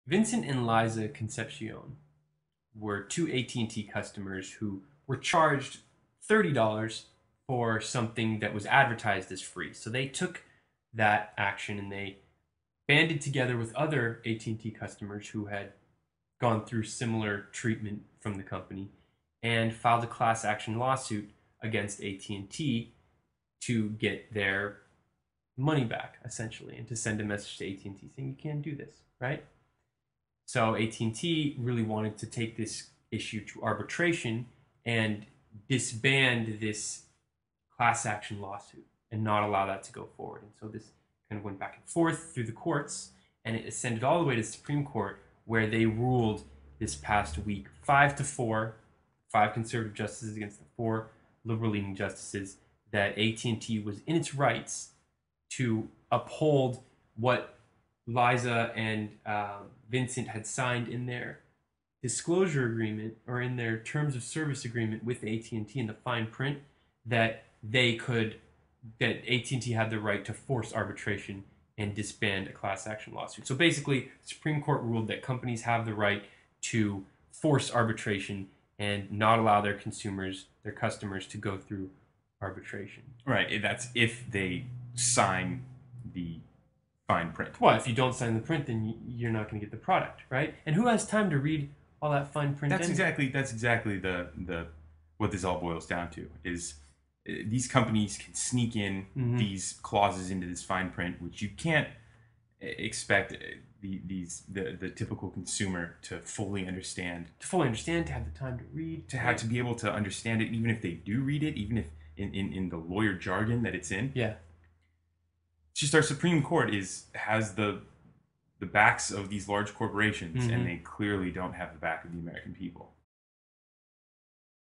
Vincent and Liza Concepcion were two AT&T customers who were charged $30 for something that was advertised as free. So they took that action and they banded together with other AT&T customers who had gone through similar treatment from the company and filed a class action lawsuit against AT&T to get their money back essentially and to send a message to AT&T saying you can't do this, right? So AT&T really wanted to take this issue to arbitration and disband this class action lawsuit and not allow that to go forward. And so this kind of went back and forth through the courts, and it ascended all the way to the Supreme Court, where they ruled this past week 5-4, five conservative justices against the four liberal-leaning justices, that AT&T was in its rights to uphold what Liza and Vincent had signed in their disclosure agreement or in their terms of service agreement with AT&T in the fine print, that AT&T had the right to force arbitration and disband a class action lawsuit. So basically, the Supreme Court ruled that companies have the right to force arbitration and not allow their customers to go through arbitration. Right. That's if they sign the fine print. Well, if you don't sign the print, then you're not going to get the product, right? And who has time to read all that fine print? That's exactly the what this all boils down to is these companies can sneak in these clauses into this fine print, which you can't expect the typical consumer to fully understand. To have the time to read, to be able to understand it, even if they do read it, even if in the lawyer jargon that it's in. Yeah. It's just our Supreme Court has the backs of these large corporations, and they clearly don't have the back of the American people.